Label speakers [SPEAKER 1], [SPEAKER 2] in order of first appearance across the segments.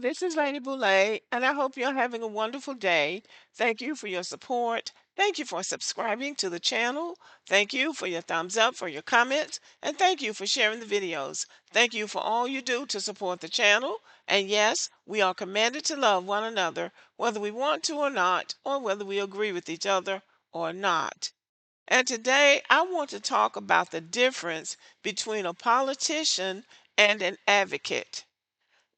[SPEAKER 1] this is Lady Boulay, and I hope you're having a wonderful day. Thank you for your support. Thank you for subscribing to the channel. Thank you for your thumbs up, for your comments, and thank you for sharing the videos. Thank you for all you do to support the channel. And yes, we are commanded to love one another, whether we want to or not, or whether we agree with each other or not. And today I want to talk about the difference between a politician and an advocate.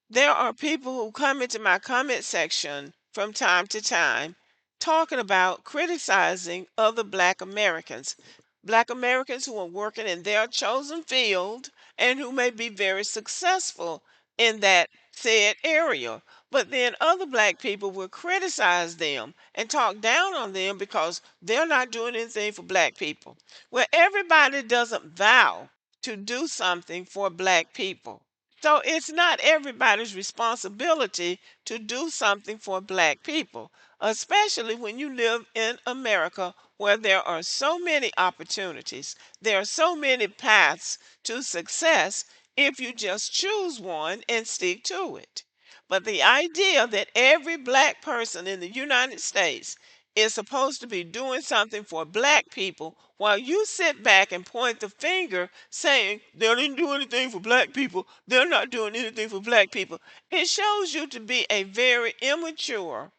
[SPEAKER 1] There are people who come into my comment section from time to time talking about criticizing other Black Americans who are working in their chosen field and who may be very successful in that said area. But then other Black people will criticize them and talk down on them because they're not doing anything for Black people. Well, everybody doesn't vow to do something for Black people. So it's not everybody's responsibility to do something for Black people, especially when you live in America where there are so many opportunities. There are so many paths to success if you just choose one and stick to it. But the idea that every Black person in the United States is supposed to be doing something for Black people while you sit back and point the finger saying they didn't do anything for Black people, they're not doing anything for Black people, it shows you to be a very immature,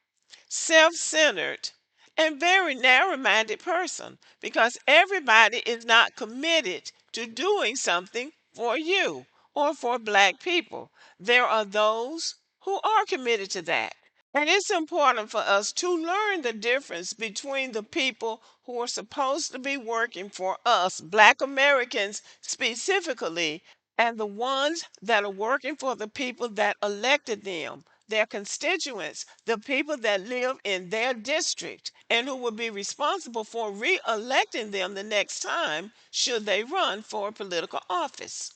[SPEAKER 1] self-centered, and very narrow-minded person because everybody is not committed to doing something for you or for Black people. There are those who are committed to that. And it's important for us to learn the difference between the people who are supposed to be working for us, Black Americans specifically, and the ones that are working for the people that elected them, their constituents, the people that live in their district, and who will be responsible for re-electing them the next time should they run for political office.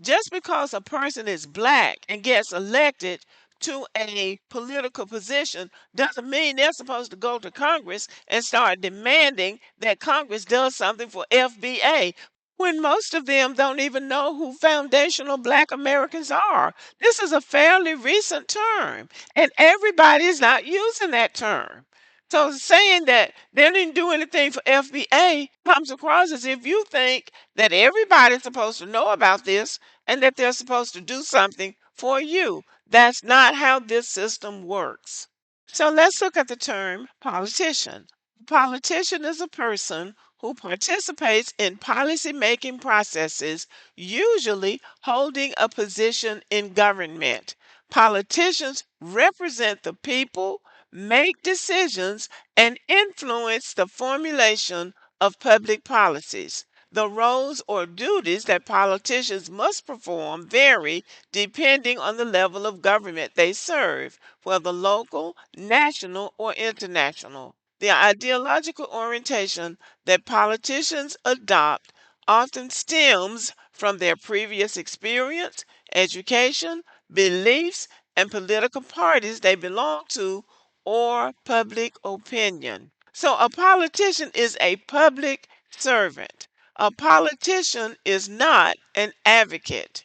[SPEAKER 1] Just because a person is Black and gets elected to a political position doesn't mean they're supposed to go to Congress and start demanding that Congress does something for FBA when most of them don't even know who foundational Black Americans are. This is a fairly recent term, and everybody is not using that term. So saying that they didn't do anything for FBA comes across as if you think that everybody's supposed to know about this and that they're supposed to do something for you. That's not how this system works. So let's look at the term politician. A politician is a person who participates in policy making processes, usually holding a position in government. Politicians represent the people, make decisions, and influence the formulation of public policies. The roles or duties that politicians must perform vary depending on the level of government they serve, whether local, national, or international. The ideological orientation that politicians adopt often stems from their previous experience, education, beliefs, and political parties they belong to or public opinion. So a politician is a public servant. A politician is not an advocate.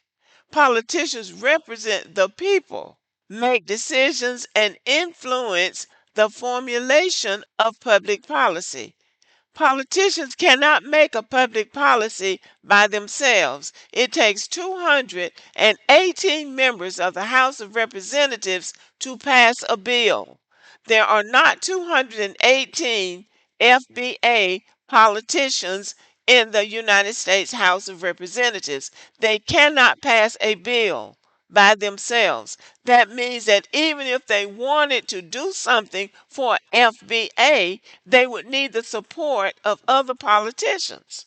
[SPEAKER 1] Politicians represent the people, make decisions, and influence the formulation of public policy. Politicians cannot make a public policy by themselves. It takes 218 members of the House of Representatives to pass a bill. There are not 218 FBA politicians in the United States House of Representatives. They cannot pass a bill by themselves. That means that even if they wanted to do something for FBA, they would need the support of other politicians.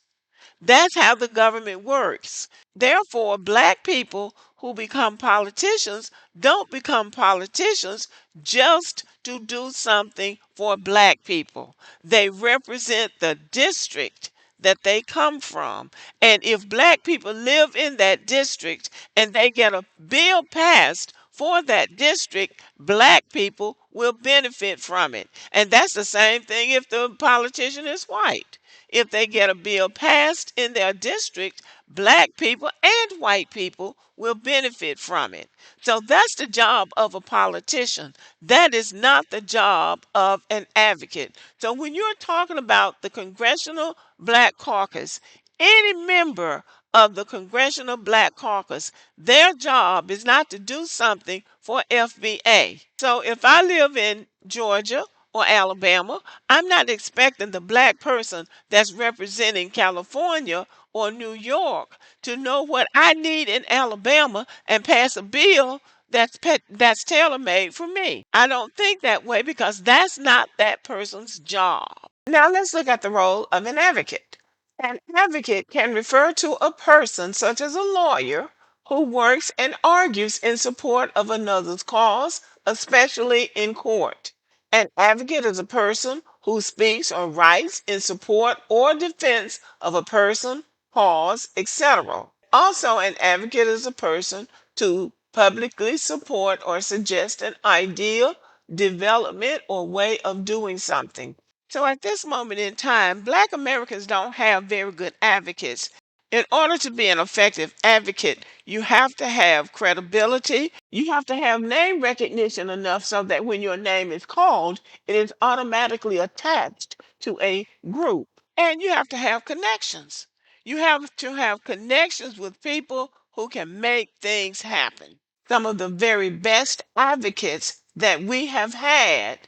[SPEAKER 1] That's how the government works. Therefore, Black people who become politicians don't become politicians just to do something for Black people. They represent the district that they come from. And if Black people live in that district and they get a bill passed for that district, Black people will benefit from it. And that's the same thing if the politician is white. If they get a bill passed in their district, black people and white people will benefit from it. So that's the job of a politician. That is not the job of an advocate. So when you're talking about the Congressional Black Caucus, any member of the Congressional Black Caucus, their job is not to do something for FBA. So if I live in Georgia or Alabama, I'm not expecting the black person that's representing California or New York to know what I need in Alabama and pass a bill that's tailor made for me. I don't think that way because that's not that person's job. Now let's look at the role of an advocate. An advocate can refer to a person, such as a lawyer, who works and argues in support of another's cause, especially in court. An advocate is a person who speaks or writes in support or defense of a person, cause, etc. Also, an advocate is a person to publicly support or suggest an idea, development, or way of doing something. So at this moment in time, Black Americans don't have very good advocates. In order to be an effective advocate, you have to have credibility. You have to have name recognition enough so that when your name is called, it is automatically attached to a group. And you have to have connections. You have to have connections with people who can make things happen. Some of the very best advocates that we have had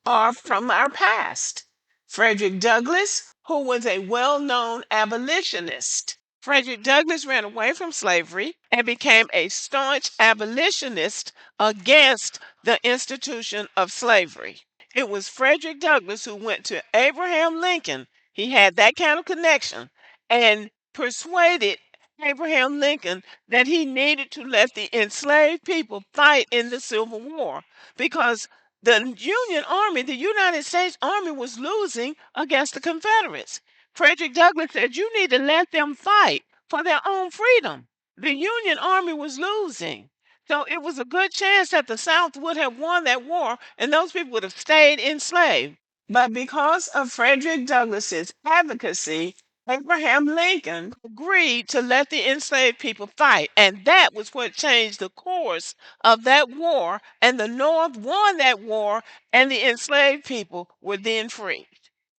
[SPEAKER 1] are from our past. Frederick Douglass, who was a well known abolitionist. Frederick Douglass ran away from slavery and became a staunch abolitionist against the institution of slavery. It was Frederick Douglass who went to Abraham Lincoln. He had that kind of connection and persuaded Abraham Lincoln that he needed to let the enslaved people fight in the Civil War because the Union Army, the United States Army, was losing against the Confederates. Frederick Douglass said, "You need to let them fight for their own freedom." The Union Army was losing. So it was a good chance that the South would have won that war and those people would have stayed enslaved. But because of Frederick Douglass's advocacy, Abraham Lincoln agreed to let the enslaved people fight. And that was what changed the course of that war. And the North won that war, and the enslaved people were then free.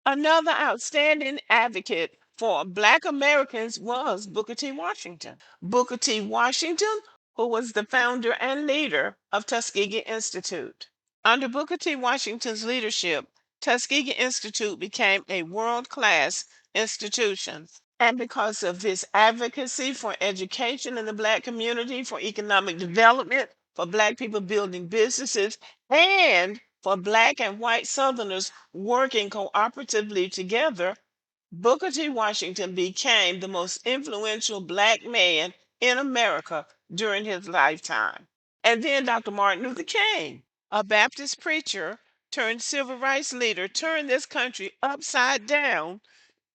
[SPEAKER 1] Another outstanding advocate for Black Americans was Booker T. Washington. Booker T. Washington, who was the founder and leader of Tuskegee Institute. Under Booker T. Washington's leadership, Tuskegee Institute became a world class institution. And because of his advocacy for education in the Black community, for economic development, for Black people building businesses, and for Black and white Southerners working cooperatively together, Booker T. Washington became the most influential Black man in America during his lifetime. And then Dr. Martin Luther King, a Baptist preacher turned civil rights leader, turned this country upside down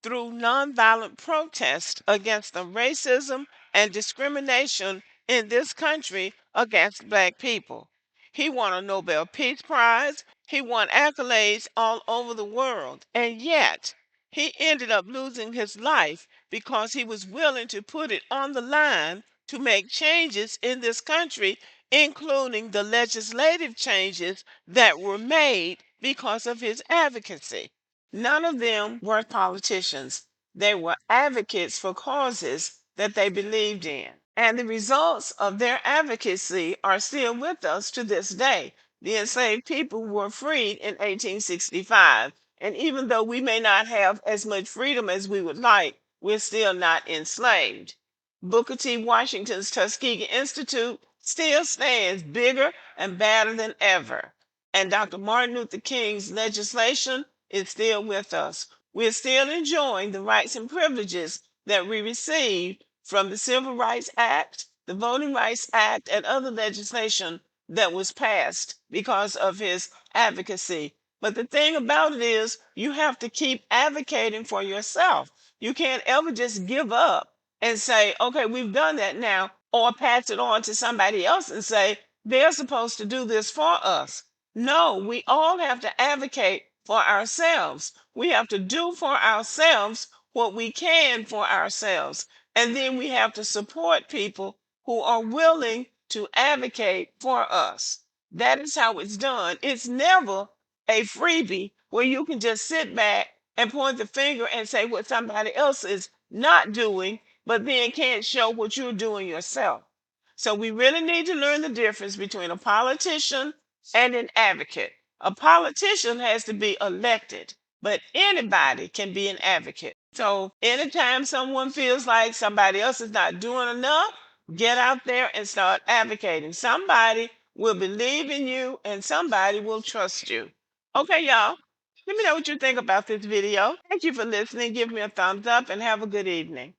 [SPEAKER 1] through nonviolent protest against the racism and discrimination in this country against Black people. He won a Nobel Peace Prize. He won accolades all over the world. And yet, he ended up losing his life because he was willing to put it on the line to make changes in this country, including the legislative changes that were made because of his advocacy. None of them were politicians. They were advocates for causes that they believed in. And the results of their advocacy are still with us to this day. The enslaved people were freed in 1865. And even though we may not have as much freedom as we would like, we're still not enslaved. Booker T. Washington's Tuskegee Institute still stands bigger and badder than ever. And Dr. Martin Luther King's legislation is still with us. We're still enjoying the rights and privileges that we received from the Civil Rights Act, the Voting Rights Act, and other legislation that was passed because of his advocacy. But the thing about it is, you have to keep advocating for yourself. You can't ever just give up and say, okay, we've done that now, or pass it on to somebody else and say, they're supposed to do this for us. No, we all have to advocate for ourselves. We have to do for ourselves what we can for ourselves. And then we have to support people who are willing to advocate for us. That is how it's done. It's never a freebie where you can just sit back and point the finger and say what somebody else is not doing, but then can't show what you're doing yourself. So we really need to learn the difference between a politician and an advocate. A politician has to be elected, but anybody can be an advocate. So anytime someone feels like somebody else is not doing enough, get out there and start advocating. Somebody will believe in you and somebody will trust you. Okay, y'all. Let me know what you think about this video. Thank you for listening. Give me a thumbs up and have a good evening.